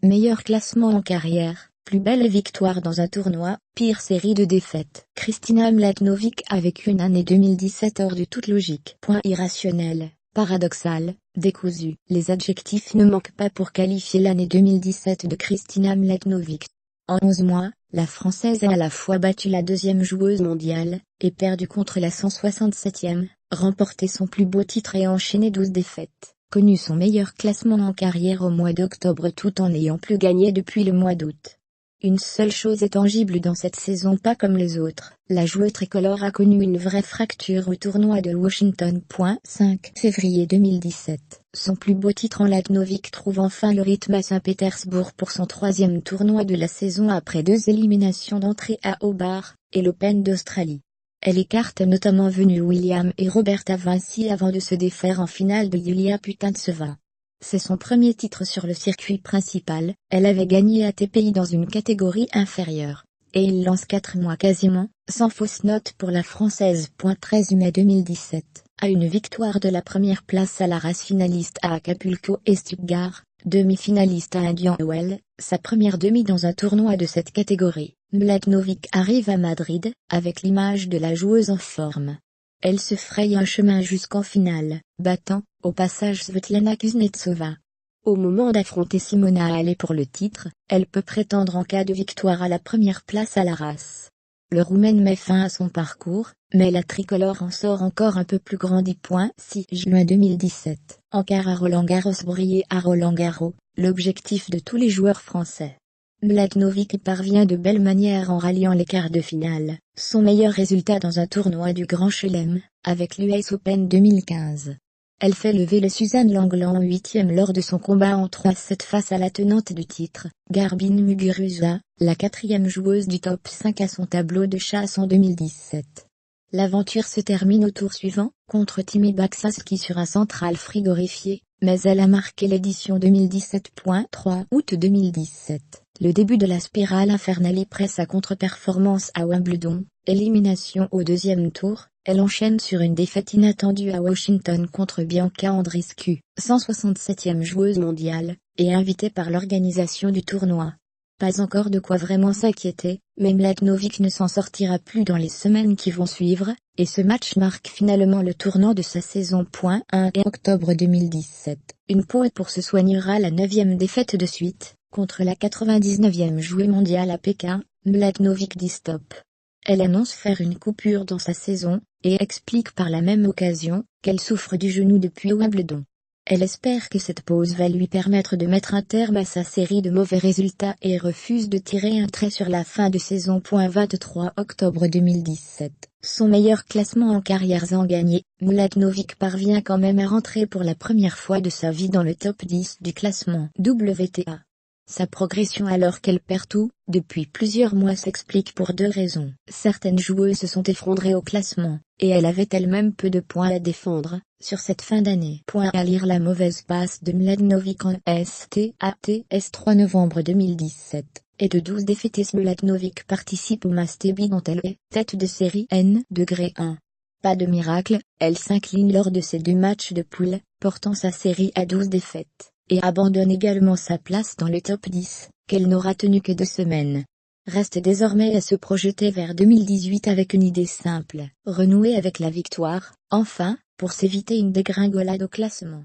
Meilleur classement en carrière, plus belle victoire dans un tournoi, pire série de défaites. Kristina Mladenovic a vécu une année 2017 hors de toute logique. Irrationnel, paradoxal, décousu. Les adjectifs ne manquent pas pour qualifier l'année 2017 de Kristina Mladenovic. En 11 mois, la Française a à la fois battu la deuxième joueuse mondiale, et perdu contre la 167e, remporté son plus beau titre et enchaîné 12 défaites, connu son meilleur classement en carrière au mois d'octobre tout en n'ayant plus gagné depuis le mois d'août. Une seule chose est tangible dans cette saison pas comme les autres, la joueuse tricolore a connu une vraie fracture au tournoi de Washington. 5 février 2017. Son plus beau titre en Mladenovic trouve enfin le rythme à Saint-Pétersbourg pour son troisième tournoi de la saison après 2 éliminations d'entrée à Hobart, et l'Open d'Australie. Elle écarte notamment Venus Williams et Roberta Vinci avant de se défaire en finale de Yulia Putintseva. C'est son premier titre sur le circuit principal, elle avait gagné ATPI dans une catégorie inférieure. Et il lance 4 mois quasiment, sans fausse note pour la Française. 13 mai 2017, à une victoire de la première place à la race finaliste à Acapulco et Stuttgart, demi-finaliste à Indian Wells, sa première demi dans un tournoi de cette catégorie. Mladenovic arrive à Madrid, avec l'image de la joueuse en forme. Elle se fraye un chemin jusqu'en finale, battant, au passage Svetlana Kuznetsova. Au moment d'affronter Simona Halep pour le titre, elle peut prétendre en cas de victoire à la première place à la race. Le Roumaine met fin à son parcours, mais la tricolore en sort encore un peu plus grandi. 6 juin 2017. En quart à Roland-Garros. Briller à Roland-Garros, l'objectif de tous les joueurs français. Mladenovic parvient de belle manière en ralliant les quarts de finale, son meilleur résultat dans un tournoi du Grand Chelem, avec l'US Open 2015. Elle fait lever le Suzanne Lenglen en 8e lors de son combat en 3-7 face à la tenante du titre, Garbine Muguruza, la 4e joueuse du top 5 à son tableau de chasse en 2017. L'aventure se termine au tour suivant, contre Timmy Baksaski sur un central frigorifié, mais elle a marqué l'édition 2017. 3 août 2017. Le début de la spirale infernale après sa contre-performance à Wimbledon, élimination au deuxième tour, elle enchaîne sur une défaite inattendue à Washington contre Bianca Andreescu, 167e joueuse mondiale, et invitée par l'organisation du tournoi. Pas encore de quoi vraiment s'inquiéter, mais Mladenovic ne s'en sortira plus dans les semaines qui vont suivre, et ce match marque finalement le tournant de sa saison. 1 et octobre 2017. Une pause pour se soignera la 9e défaite de suite, contre la 99e joueuse mondiale à Pékin, Mladenovic dit stop. Elle annonce faire une coupure dans sa saison, et explique par la même occasion, qu'elle souffre du genou depuis Wimbledon. Elle espère que cette pause va lui permettre de mettre un terme à sa série de mauvais résultats et refuse de tirer un trait sur la fin de saison. 23 octobre 2017. Son meilleur classement en carrière en gagné, Mladenovic parvient quand même à rentrer pour la première fois de sa vie dans le top 10 du classement WTA. Sa progression alors qu'elle perd tout, depuis plusieurs mois s'explique pour 2 raisons. Certaines joueuses se sont effondrées au classement, et elle avait elle-même peu de points à défendre, sur cette fin d'année. À lire la mauvaise passe de Mladenovic en STATS 3 novembre 2017. Et de 12 défaites. Mladenovic participe au Masteby dont elle est tête de série N-1. Pas de miracle, elle s'incline lors de ses 2 matchs de poule, portant sa série à 12 défaites. Et abandonne également sa place dans le top 10, qu'elle n'aura tenu que 2 semaines. Reste désormais à se projeter vers 2018 avec une idée simple, renouer avec la victoire, enfin, pour s'éviter une dégringolade au classement.